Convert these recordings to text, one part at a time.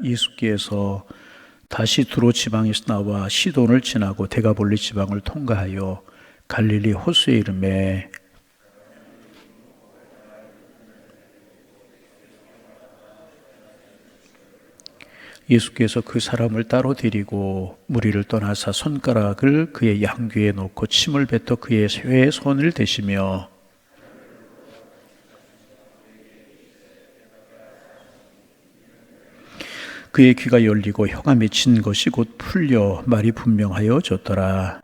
예수께서 다시 두로 지방에서 나와 시돈을 지나고 데가볼리 지방을 통과하여 갈릴리 호수에 이르매 예수께서 그 사람을 따로 데리고 무리를 떠나사 손가락을 그의 양귀에 놓고 침을 뱉어 그의 쇠에 손을 대시며 그의 귀가 열리고 혀가 맺힌 것이 곧 풀려 말이 분명하여 졌더라.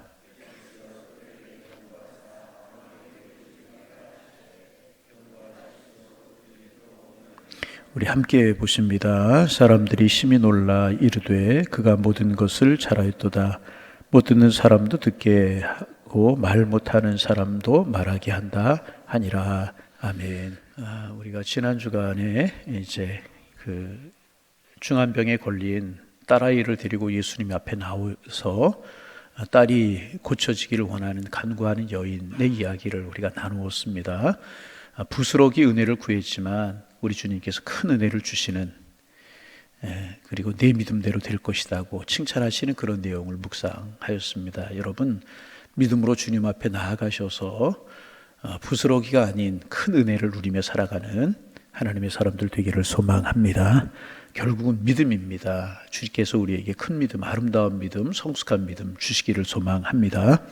우리 함께 보십니다. 사람들이 심히 놀라 이르되 그가 모든 것을 잘하였도다. 못 듣는 사람도 듣게 하고 말 못하는 사람도 말하게 한다 하니라. 아멘. 우리가 지난 주간에 이제 그 중환병에 걸린 딸아이를 데리고 예수님 앞에 나와서 딸이 고쳐지기를 원하는 간구하는 여인의 이야기를 우리가 나누었습니다. 부스러기 은혜를 구했지만 우리 주님께서 큰 은혜를 주시는, 그리고 내 믿음대로 될 것이라고 칭찬하시는 그런 내용을 묵상하였습니다. 여러분, 믿음으로 주님 앞에 나아가셔서 부스러기가 아닌 큰 은혜를 누리며 살아가는 하나님의 사람들 되기를 소망합니다. 결국은 믿음입니다. 주께서 우리에게 큰 믿음, 아름다운 믿음, 성숙한 믿음 주시기를 소망합니다.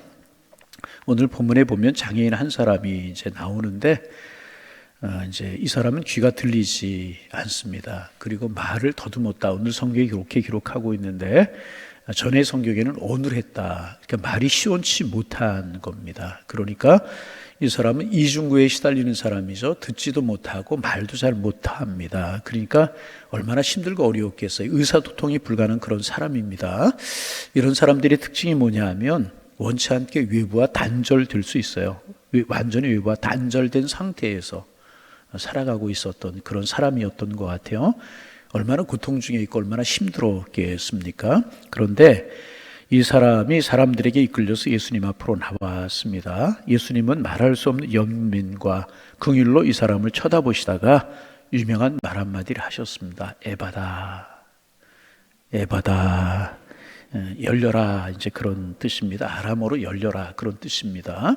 오늘 본문에 보면 장애인 한 사람이 이제 나오는데, 이제 이 사람은 귀가 들리지 않습니다. 그리고 말을 더듬었다. 오늘 성경이 그렇게 기록하고 있는데, 전의 성경에는 어눌했다. 그러니까 말이 시원치 못한 겁니다. 그러니까 이 사람은 이중구에 시달리는 사람이죠. 듣지도 못하고 말도 잘 못합니다. 그러니까 얼마나 힘들고 어려웠겠어요. 의사소통이 불가능한 그런 사람입니다. 이런 사람들의 특징이 뭐냐 하면 원치 않게 외부와 단절될 수 있어요. 완전히 외부와 단절된 상태에서 살아가고 있었던 그런 사람이었던 것 같아요. 얼마나 고통 중에 있고 얼마나 힘들었겠습니까? 그런데 이 사람이 사람들에게 이끌려서 예수님 앞으로 나왔습니다. 예수님은 말할 수 없는 연민과 긍휼로 이 사람을 쳐다보시다가 유명한 말 한마디를 하셨습니다. 에바다, 에바다, 열려라, 이제 그런 뜻입니다. 아람어로 열려라, 그런 뜻입니다.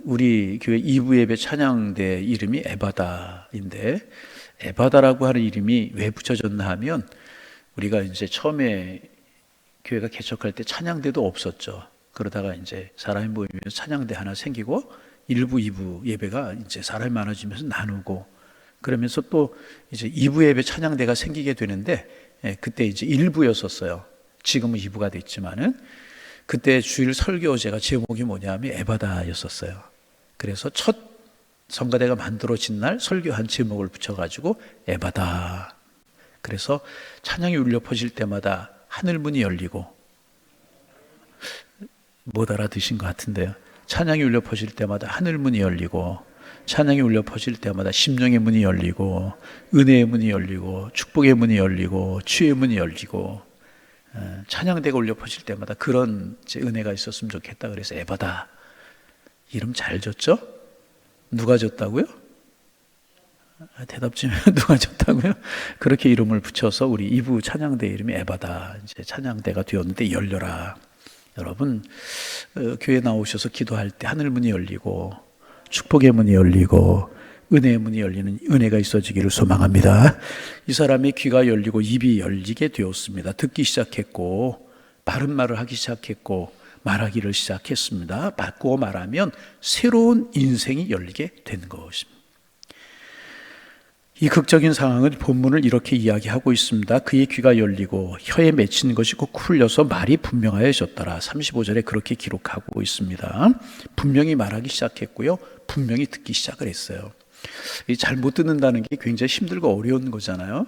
우리 교회 2부 예배 찬양대 이름이 에바다인데, 에바다라고 하는 이름이 왜 붙여졌나 하면, 우리가 이제 처음에 교회가 개척할 때 찬양대도 없었죠. 그러다가 이제 사람이 모이면서 찬양대 하나 생기고 1부, 2부 예배가 이제 사람이 많아지면서 나누고, 그러면서 또 이제 2부 예배 찬양대가 생기게 되는데, 그때 이제 1부였었어요. 지금은 2부가 됐지만은 그때 주일 설교제가 제목이 뭐냐면 에바다였었어요. 그래서 첫 성가대가 만들어진 날 설교한 제목을 붙여가지고 에바다. 그래서 찬양이 울려 퍼질 때마다 하늘문이 열리고, 못 알아드신 것 같은데요. 찬양이 울려 퍼질 때마다 하늘문이 열리고, 찬양이 울려 퍼질 때마다 심령의 문이 열리고, 은혜의 문이 열리고, 축복의 문이 열리고, 치유의 문이 열리고, 찬양대가 울려 퍼질 때마다 그런 은혜가 있었으면 좋겠다. 그래서 에바다. 이름 잘 줬죠? 누가 줬다고요? 대답 좀 누가 줬다고요? 그렇게 이름을 붙여서 우리 2부 찬양대 이름이 에바다. 이제 찬양대가 되었는데 열려라. 여러분, 교회 나오셔서 기도할 때 하늘문이 열리고 축복의 문이 열리고 은혜의 문이 열리는 은혜가 있어지기를 소망합니다. 이 사람의 귀가 열리고 입이 열리게 되었습니다. 듣기 시작했고 바른 말을 하기 시작했고 말하기를 시작했습니다. 바꾸어 말하면 새로운 인생이 열리게 된 것입니다. 이 극적인 상황은 본문을 이렇게 이야기하고 있습니다. 그의 귀가 열리고 혀에 맺힌 것이 곧 풀려서 말이 분명하여졌더라. 35절에 그렇게 기록하고 있습니다. 분명히 말하기 시작했고요. 분명히 듣기 시작을 했어요. 잘 못 듣는다는 게 굉장히 힘들고 어려운 거잖아요.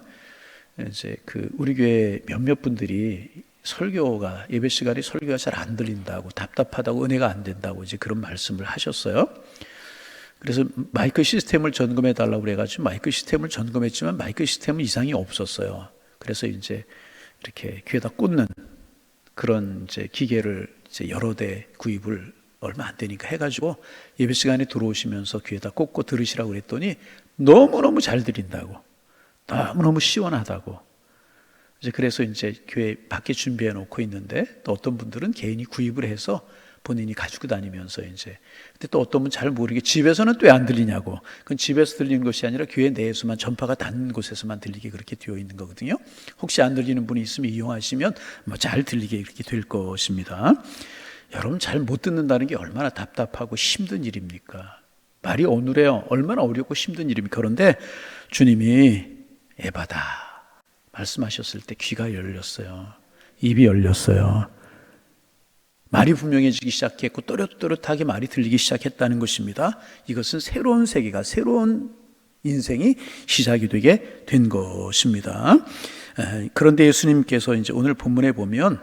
이제 우리 교회 몇몇 분들이 설교가 예배 시간에 설교가 잘 안 들린다고, 답답하다고, 은혜가 안 된다고 이제 그런 말씀을 하셨어요. 그래서 마이크 시스템을 점검해 달라고 그래가지고 마이크 시스템을 점검했지만 마이크 시스템은 이상이 없었어요. 그래서 이제 이렇게 귀에다 꽂는 그런 이제 기계를 이제 여러 대 구입을 얼마 안 되니까 해가지고 예배 시간에 들어오시면서 귀에다 꽂고 들으시라고 그랬더니 너무너무 잘 들린다고, 너무너무 시원하다고, 이제 그래서 이제 교회 밖에 준비해 놓고 있는데, 또 어떤 분들은 개인이 구입을 해서 본인이 가지고 다니면서 이제, 근데 또 어떤 분은 잘 모르게 집에서는 또 왜 안 들리냐고. 그건 집에서 들리는 것이 아니라 교회 내에서만, 전파가 닿는 곳에서만 들리게 그렇게 되어 있는 거거든요. 혹시 안 들리는 분이 있으면 이용하시면 뭐 잘 들리게 이렇게 될 것입니다. 여러분, 잘 못 듣는다는 게 얼마나 답답하고 힘든 일입니까? 말이 어눌해요. 얼마나 어렵고 힘든 일입니까? 그런데 주님이 에바다 말씀하셨을 때 귀가 열렸어요. 입이 열렸어요. 말이 분명해지기 시작했고 또렷또렷하게 말이 들리기 시작했다는 것입니다. 이것은 새로운 세계가, 새로운 인생이 시작이 되게 된 것입니다. 그런데 예수님께서 이제 오늘 본문에 보면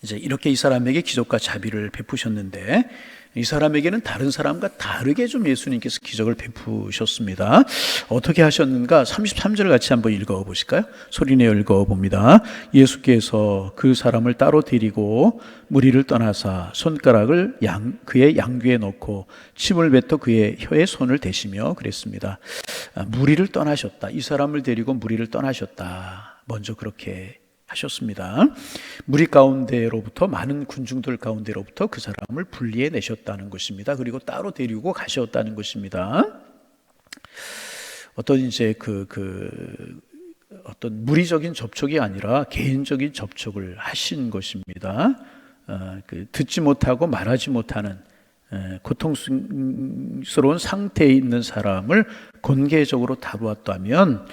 이제 이렇게 이 사람에게 기적과 자비를 베푸셨는데, 이 사람에게는 다른 사람과 다르게 좀 예수님께서 기적을 베푸셨습니다. 어떻게 하셨는가? 33절 같이 한번 읽어 보실까요? 소리내어 읽어 봅니다. 예수께서 그 사람을 따로 데리고 무리를 떠나사 손가락을 그의 양귀에 넣고 침을 뱉어 그의 혀에 손을 대시며 그랬습니다. 무리를 떠나셨다. 이 사람을 데리고 무리를 떠나셨다. 먼저 그렇게 하셨습니다. 무리 가운데로부터, 많은 군중들 가운데로부터 그 사람을 분리해 내셨다는 것입니다. 그리고 따로 데리고 가셨다는 것입니다. 어떤 이제 어떤 무리적인 접촉이 아니라 개인적인 접촉을 하신 것입니다. 듣지 못하고 말하지 못하는 고통스러운 상태에 있는 사람을 공개적으로 다루었다면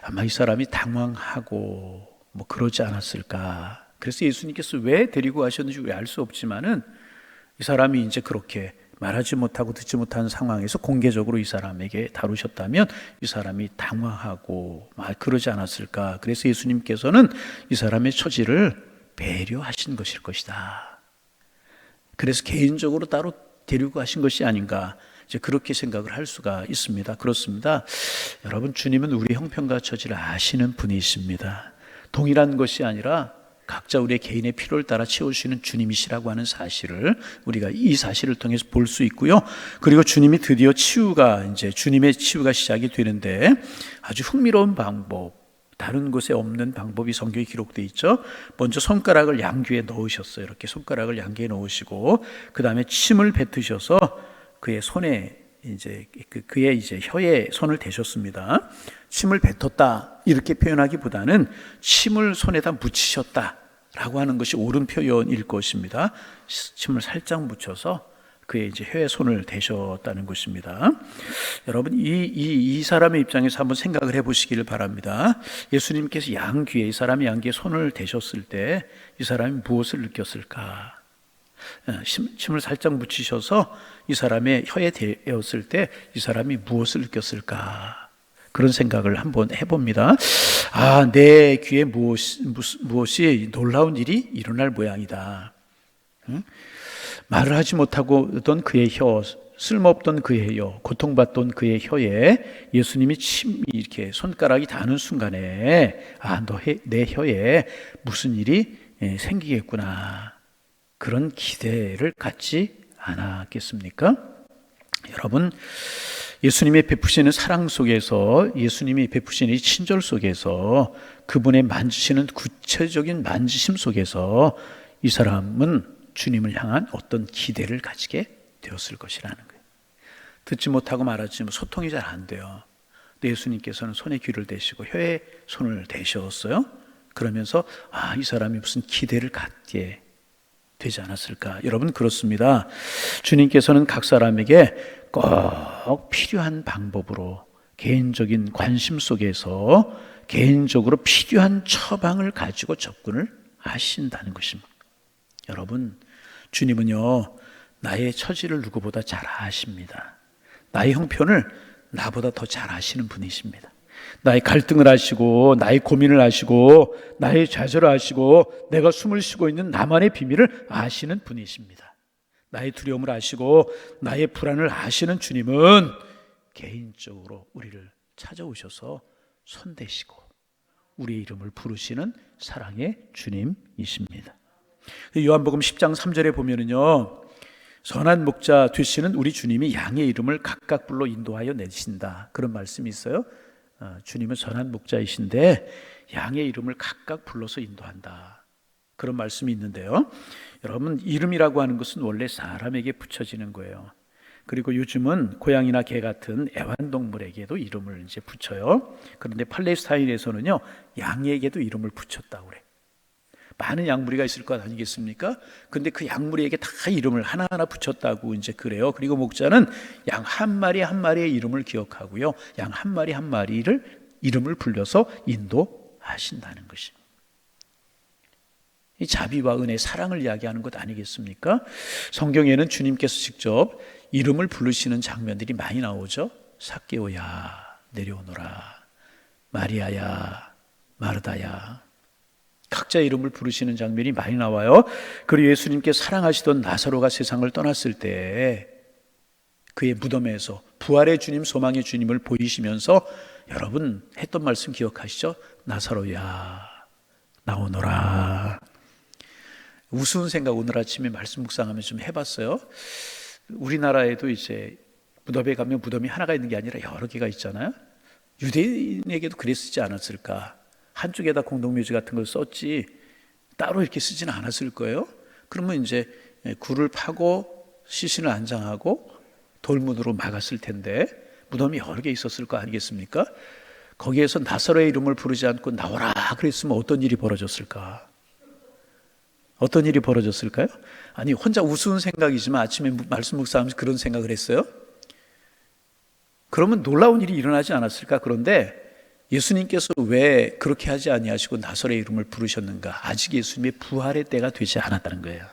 아마 이 사람이 당황하고 뭐 그러지 않았을까. 그래서 예수님께서 왜 데리고 가셨는지 왜 알 수 없지만은, 이 사람이 이제 그렇게 말하지 못하고 듣지 못하는 상황에서 공개적으로 이 사람에게 다루셨다면 이 사람이 당황하고 막 그러지 않았을까. 그래서 예수님께서는 이 사람의 처지를 배려하신 것일 것이다. 그래서 개인적으로 따로 데리고 가신 것이 아닌가, 이제 그렇게 생각을 할 수가 있습니다. 그렇습니다. 여러분, 주님은 우리 형편과 처지를 아시는 분이십니다. 동일한 것이 아니라 각자 우리의 개인의 필요를 따라 채우시는 주님이시라고 하는 사실을 우리가 이 사실을 통해서 볼 수 있고요. 그리고 주님이 드디어 주님의 치유가 시작이 되는데, 아주 흥미로운 방법, 다른 곳에 없는 방법이 성경에 기록되어 있죠. 먼저 손가락을 양귀에 넣으셨어요. 이렇게 손가락을 양귀에 넣으시고, 그 다음에 침을 뱉으셔서 그의 손에 그의 혀에 손을 대셨습니다. 침을 뱉었다 이렇게 표현하기보다는 침을 손에다 묻히셨다라고 하는 것이 옳은 표현일 것입니다. 침을 살짝 묻혀서 그의 혀에 손을 대셨다는 것입니다. 여러분, 이 사람의 입장에서 한번 생각을 해보시기를 바랍니다. 예수님께서 이 사람의 양귀에 손을 대셨을 때 이 사람이 무엇을 느꼈을까? 침을 살짝 묻히셔서 이 사람의 혀에 대었을 때 이 사람이 무엇을 느꼈을까? 그런 생각을 한번 해봅니다. 내 귀에 무엇이 놀라운 일이 일어날 모양이다. 말을 하지 못하던 그의 혀, 쓸모없던 그의 혀, 고통받던 그의 혀에 예수님이 이렇게 손가락이 닿는 순간에 내 혀에 무슨 일이 생기겠구나, 그런 기대를 갖지 않았겠습니까? 여러분, 예수님의 베푸시는 사랑 속에서, 예수님이 베푸시는 이 친절 속에서, 그분의 만지시는 구체적인 만지심 속에서 이 사람은 주님을 향한 어떤 기대를 가지게 되었을 것이라는 거예요. 듣지 못하고 말하지 소통이 잘 안 돼요. 근데 예수님께서는 손에 귀를 대시고 혀에 손을 대셨어요. 그러면서 이 사람이 무슨 기대를 갖게 되지 않았을까? 여러분, 그렇습니다. 주님께서는 각 사람에게 꼭 필요한 방법으로, 개인적인 관심 속에서 개인적으로 필요한 처방을 가지고 접근을 하신다는 것입니다. 여러분, 주님은요, 나의 처지를 누구보다 잘 아십니다. 나의 형편을 나보다 더 잘 아시는 분이십니다. 나의 갈등을 아시고, 나의 고민을 아시고, 나의 좌절을 아시고, 내가 숨을 쉬고 있는 나만의 비밀을 아시는 분이십니다. 나의 두려움을 아시고, 나의 불안을 아시는 주님은 개인적으로 우리를 찾아오셔서 손대시고 우리의 이름을 부르시는 사랑의 주님이십니다. 요한복음 10장 3절에 보면은요, 선한 목자 되시는 우리 주님이 양의 이름을 각각 불러 인도하여 내신다, 그런 말씀이 있어요. 주님은 선한 목자이신데 양의 이름을 각각 불러서 인도한다. 그런 말씀이 있는데요. 여러분, 이름이라고 하는 것은 원래 사람에게 붙여지는 거예요. 그리고 요즘은 고양이나 개 같은 애완동물에게도 이름을 이제 붙여요. 그런데 팔레스타인에서는요, 양에게도 이름을 붙였다고 그래. 많은 양무리가 있을 것 아니겠습니까? 근데 그 양무리에게 다 이름을 하나하나 붙였다고 이제 그래요. 그리고 목자는 양 한 마리 한 마리의 이름을 기억하고요. 양 한 마리 한 마리를 이름을 불려서 인도하신다는 것입니다. 이 자비와 은혜, 사랑을 이야기하는 것 아니겠습니까? 성경에는 주님께서 직접 이름을 부르시는 장면들이 많이 나오죠. 삭개오야 내려오너라, 마리아야 마르다야, 각자 이름을 부르시는 장면이 많이 나와요. 그리고 예수님께 사랑하시던 나사로가 세상을 떠났을 때 그의 무덤에서 부활의 주님, 소망의 주님을 보이시면서 여러분 했던 말씀 기억하시죠? 나사로야 나오너라. 우스운 생각 오늘 아침에 말씀 묵상하면서 좀 해봤어요. 우리나라에도 이제 무덤에 가면 무덤이 하나가 있는 게 아니라 여러 개가 있잖아요. 유대인에게도 그랬지 않았을까? 한쪽에다 공동묘지 같은 걸 썼지 따로 이렇게 쓰지는 않았을 거예요. 그러면 이제 굴을 파고 시신을 안장하고 돌문으로 막았을 텐데 무덤이 여러 개 있었을 거 아니겠습니까? 거기에서 나사로의 이름을 부르지 않고 나오라 그랬으면 어떤 일이 벌어졌을까? 어떤 일이 벌어졌을까요? 아니, 혼자 우스운 생각이지만 아침에 말씀 묵상하면서 그런 생각을 했어요. 그러면 놀라운 일이 일어나지 않았을까? 그런데 예수님께서 왜 그렇게 하지 아니하시고 나사로의 이름을 부르셨는가? 아직 예수님의 부활의 때가 되지 않았다는 거예요.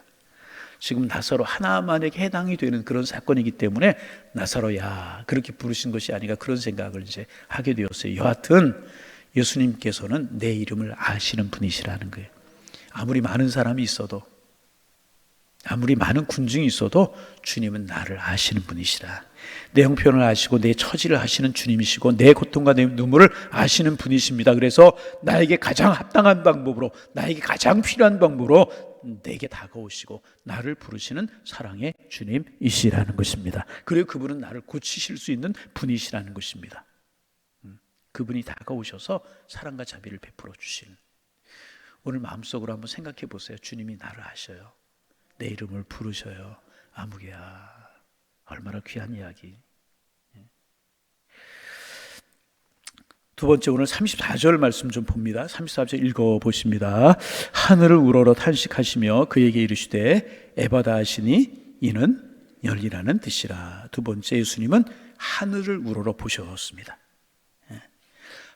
지금 나사로 하나만에게 해당이 되는 그런 사건이기 때문에 나사로야 그렇게 부르신 것이 아닌가, 그런 생각을 이제 하게 되었어요. 여하튼 예수님께서는 내 이름을 아시는 분이시라는 거예요. 아무리 많은 사람이 있어도, 아무리 많은 군중이 있어도 주님은 나를 아시는 분이시라. 내 형편을 아시고 내 처지를 아시는 주님이시고 내 고통과 내 눈물을 아시는 분이십니다. 그래서 나에게 가장 합당한 방법으로, 나에게 가장 필요한 방법으로 내게 다가오시고 나를 부르시는 사랑의 주님이시라는 것입니다. 그리고 그분은 나를 고치실 수 있는 분이시라는 것입니다. 그분이 다가오셔서 사랑과 자비를 베풀어 주시는, 오늘 마음속으로 한번 생각해 보세요. 주님이 나를 아셔요. 내 이름을 부르셔요. 아무개야, 얼마나 귀한 이야기. 두 번째, 오늘 34절 말씀 좀 봅니다. 34절 읽어보십니다. 하늘을 우러러 탄식하시며 그에게 이르시되 에바다 하시니 이는 열리라는 뜻이라. 두 번째, 예수님은 하늘을 우러러 보셨습니다.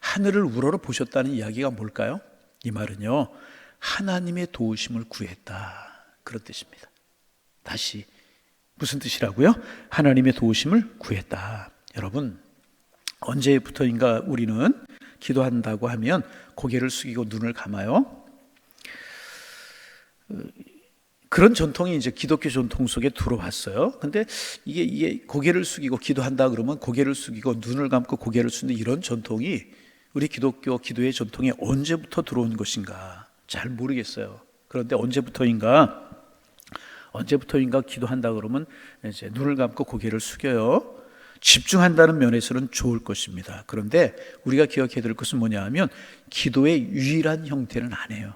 하늘을 우러러 보셨다는 이야기가 뭘까요? 이 말은요, 하나님의 도우심을 구했다, 그런 뜻입니다. 다시 무슨 뜻이라고요? 하나님의 도우심을 구했다. 여러분, 언제부터인가 우리는 기도한다고 하면 고개를 숙이고 눈을 감아요. 그런 전통이 이제 기독교 전통 속에 들어왔어요. 근데 이게 고개를 숙이고 기도한다 그러면 고개를 숙이고 눈을 감고 고개를 숙이는 이런 전통이 우리 기독교 기도의 전통에 언제부터 들어온 것인가 잘 모르겠어요. 그런데 언제부터인가 기도한다 그러면 이제 눈을 감고 고개를 숙여요. 집중한다는 면에서는 좋을 것입니다. 그런데 우리가 기억해야 될 것은 뭐냐 하면 기도의 유일한 형태는 아니에요.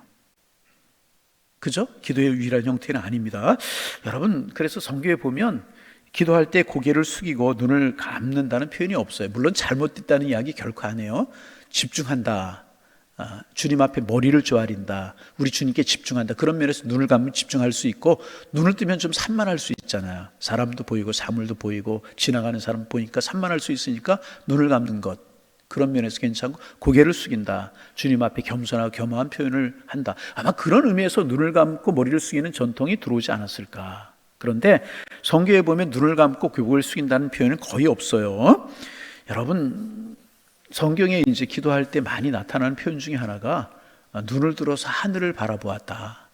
그죠? 기도의 유일한 형태는 아닙니다. 여러분, 그래서 성경에 보면 기도할 때 고개를 숙이고 눈을 감는다는 표현이 없어요. 물론 잘못됐다는 이야기 결코 안 해요. 집중한다, 주님 앞에 머리를 조아린다, 우리 주님께 집중한다, 그런 면에서 눈을 감으면 집중할 수 있고, 눈을 뜨면 좀 산만할 수 있잖아요. 사람도 보이고 사물도 보이고 지나가는 사람 보니까 산만할 수 있으니까 눈을 감는 것, 그런 면에서 괜찮고, 고개를 숙인다, 주님 앞에 겸손하고 겸허한 표현을 한다, 아마 그런 의미에서 눈을 감고 머리를 숙이는 전통이 들어오지 않았을까. 그런데 성경에 보면 눈을 감고 고개를 숙인다는 표현은 거의 없어요. 여러분, 성경에 이제 기도할 때 많이 나타나는 표현 중에 하나가 눈을 들어서 하늘을 바라보았다,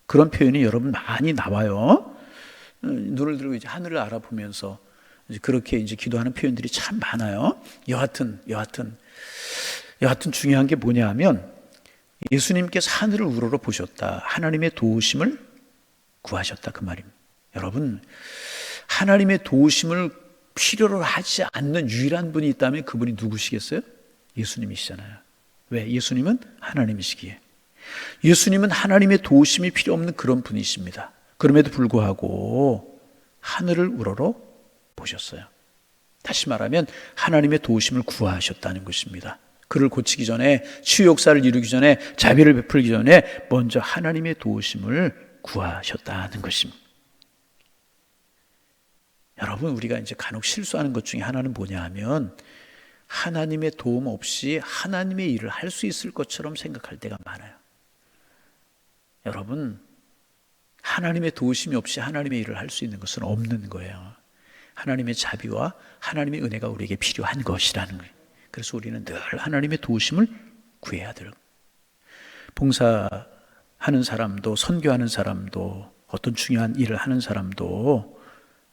그런 표현이 여러분 많이 나와요. 눈을 들고 이제 하늘을 알아보면서 이제 그렇게 이제 기도하는 표현들이 참 많아요. 여하튼 중요한 게 뭐냐 하면 예수님께서 하늘을 우러러 보셨다, 하나님의 도우심을 구하셨다, 그 말입니다. 여러분, 하나님의 도우심을 필요로 하지 않는 유일한 분이 있다면 그분이 누구시겠어요? 예수님이시잖아요. 왜? 예수님은 하나님이시기에. 예수님은 하나님의 도우심이 필요 없는 그런 분이십니다. 그럼에도 불구하고 하늘을 우러러 보셨어요. 다시 말하면 하나님의 도우심을 구하셨다는 것입니다. 그를 고치기 전에, 치유 역사를 이루기 전에, 자비를 베풀기 전에 먼저 하나님의 도우심을 구하셨다는 것입니다. 여러분, 우리가 이제 간혹 실수하는 것 중에 하나는 뭐냐 하면 하나님의 도움 없이 하나님의 일을 할 수 있을 것처럼 생각할 때가 많아요. 여러분, 하나님의 도우심이 없이 하나님의 일을 할 수 있는 것은 없는 거예요. 하나님의 자비와 하나님의 은혜가 우리에게 필요한 것이라는 거예요. 그래서 우리는 늘 하나님의 도우심을 구해야 돼요. 봉사하는 사람도, 선교하는 사람도, 어떤 중요한 일을 하는 사람도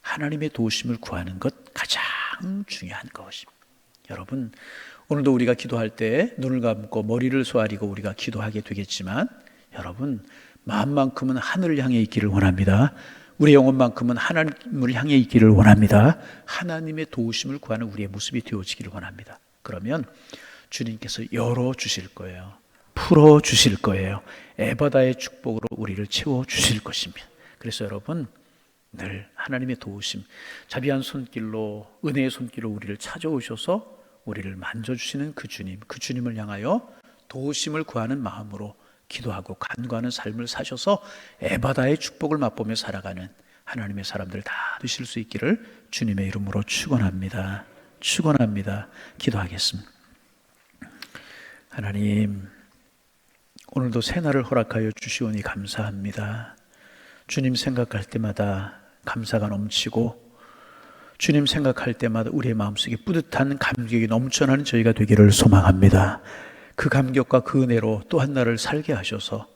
하나님의 도우심을 구하는 것 가장 중요한 것입니다. 여러분, 오늘도 우리가 기도할 때 눈을 감고 머리를 소아리고 우리가 기도하게 되겠지만, 여러분, 마음만큼은 하늘을 향해 있기를 원합니다. 우리 영혼만큼은 하나님을 향해 있기를 원합니다. 하나님의 도우심을 구하는 우리의 모습이 되어지기를 원합니다. 그러면 주님께서 열어주실 거예요. 풀어주실 거예요. 에바다의 축복으로 우리를 채워주실 것입니다. 그래서 여러분, 늘 하나님의 도우심, 자비한 손길로, 은혜의 손길로 우리를 찾아오셔서 우리를 만져주시는 그 주님을 향하여 도우심을 구하는 마음으로 기도하고 간구하는 삶을 사셔서 에바다의 축복을 맛보며 살아가는 하나님의 사람들 다 되실 수 있기를 주님의 이름으로 축원합니다. 축원합니다. 기도하겠습니다. 하나님, 오늘도 새날을 허락하여 주시오니 감사합니다. 주님 생각할 때마다 감사가 넘치고, 주님 생각할 때마다 우리의 마음속에 뿌듯한 감격이 넘쳐나는 저희가 되기를 소망합니다. 그 감격과 그 은혜로 또 한 날을 살게 하셔서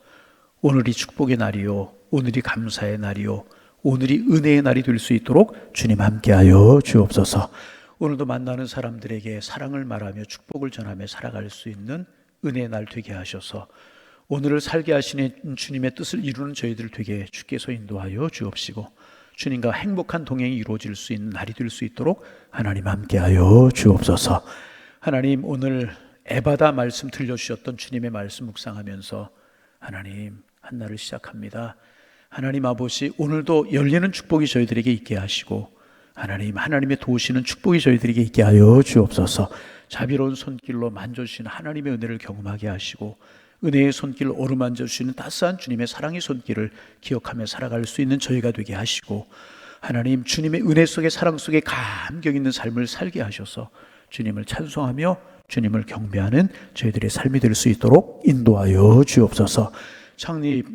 오늘이 축복의 날이요, 오늘이 감사의 날이요, 오늘이 은혜의 날이 될 수 있도록 주님 함께하여 주옵소서. 오늘도 만나는 사람들에게 사랑을 말하며 축복을 전하며 살아갈 수 있는 은혜의 날 되게 하셔서 오늘을 살게 하시는 주님의 뜻을 이루는 저희들 되게 주께서 인도하여 주옵시고, 주님과 행복한 동행이 이루어질 수 있는 날이 될 수 있도록 하나님 함께하여 주옵소서. 하나님, 오늘 에바다 말씀 들려주셨던 주님의 말씀 묵상하면서 하나님, 한 날을 시작합니다. 하나님 아버지, 오늘도 열리는 축복이 저희들에게 있게 하시고, 하나님, 하나님의 도우시는 축복이 저희들에게 있게 하여 주옵소서. 자비로운 손길로 만져주시는 하나님의 은혜를 경험하게 하시고, 은혜의 손길을 어루만져 주시는 따스한 주님의 사랑의 손길을 기억하며 살아갈 수 있는 저희가 되게 하시고, 하나님, 주님의 은혜 속에, 사랑 속에 감격 있는 삶을 살게 하셔서 주님을 찬송하며 주님을 경배하는 저희들의 삶이 될 수 있도록 인도하여 주옵소서. 창립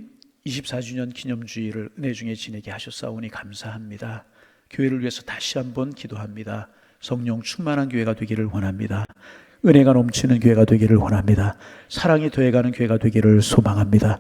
24주년 기념주일을 은혜 중에 지내게 하셨사오니 감사합니다. 교회를 위해서 다시 한번 기도합니다. 성령 충만한 교회가 되기를 원합니다. 은혜가 넘치는 교회가 되기를 원합니다. 사랑이 더해가는 교회가 되기를 소망합니다.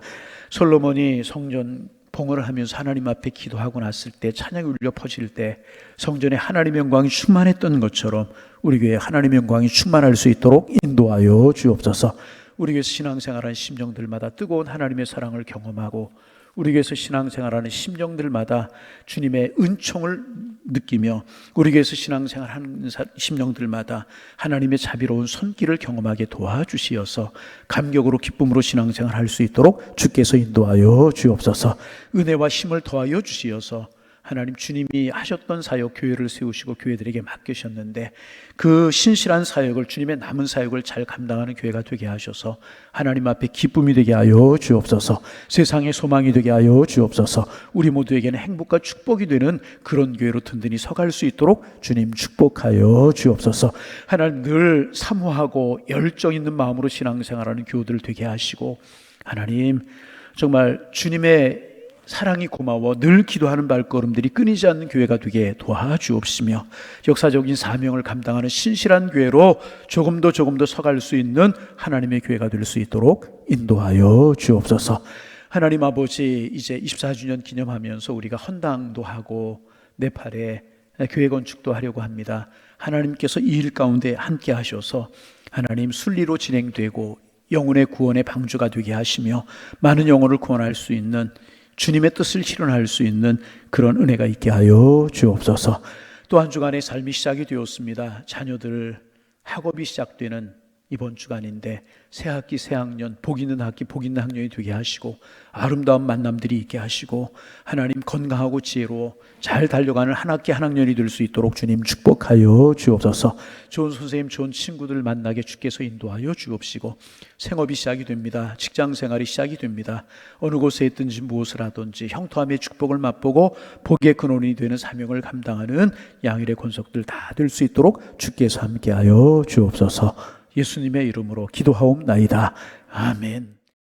솔로몬이 성전 봉헌을 하면서 하나님 앞에 기도하고 났을 때, 찬양이 울려 퍼질 때 성전에 하나님의 영광이 충만했던 것처럼 우리 교회에 하나님의 영광이 충만할 수 있도록 인도하여 주옵소서. 우리 교회에서 신앙생활하는 심령들마다 뜨거운 하나님의 사랑을 경험하고, 우리 교회에서 신앙생활하는 심령들마다 주님의 은총을 느끼며, 우리 교회에서 신앙생활하는 심령들마다 하나님의 자비로운 손길을 경험하게 도와주시어서 감격으로 기쁨으로 신앙생활할 수 있도록 주께서 인도하여 주옵소서. 은혜와 힘을 더하여 주시어서 하나님, 주님이 하셨던 사역, 교회를 세우시고 교회들에게 맡기셨는데 그 신실한 사역을, 주님의 남은 사역을 잘 감당하는 교회가 되게 하셔서 하나님 앞에 기쁨이 되게 하여 주옵소서. 세상의 소망이 되게 하여 주옵소서. 우리 모두에게는 행복과 축복이 되는 그런 교회로 든든히 서갈 수 있도록 주님 축복하여 주옵소서. 하나님, 늘 사모하고 열정 있는 마음으로 신앙생활하는 교우들 되게 하시고, 하나님, 정말 주님의 사랑이 고마워 늘 기도하는 발걸음들이 끊이지 않는 교회가 되게 도와주옵시며, 역사적인 사명을 감당하는 신실한 교회로 조금 더 서갈 수 있는 하나님의 교회가 될 수 있도록 인도하여 주옵소서. 하나님 아버지, 이제 24주년 기념하면서 우리가 헌당도 하고 네팔에 교회 건축도 하려고 합니다. 하나님께서 이 일 가운데 함께 하셔서 하나님, 순리로 진행되고 영혼의 구원의 방주가 되게 하시며 많은 영혼을 구원할 수 있는, 주님의 뜻을 실현할 수 있는 그런 은혜가 있게 하여 주옵소서. 또 한 주간의 삶이 시작이 되었습니다. 자녀들 학업이 시작되는 이번 주간인데 새 학기 새 학년, 복 있는 학기 복 있는 학년이 되게 하시고 아름다운 만남들이 있게 하시고 하나님 건강하고 지혜로 잘 달려가는 한 학기 한 학년이 될 수 있도록 주님 축복하여 주옵소서. 좋은 선생님, 좋은 친구들 만나게 주께서 인도하여 주옵시고 생업이 시작이 됩니다. 직장 생활이 시작이 됩니다. 어느 곳에 있든지 무엇을 하든지 형통함의 축복을 맛보고 복의 근원이 되는 사명을 감당하는 양일의 권속들 다 될 수 있도록 주께서 함께하여 주옵소서. 예수님의 이름으로 기도하옵나이다. 아멘.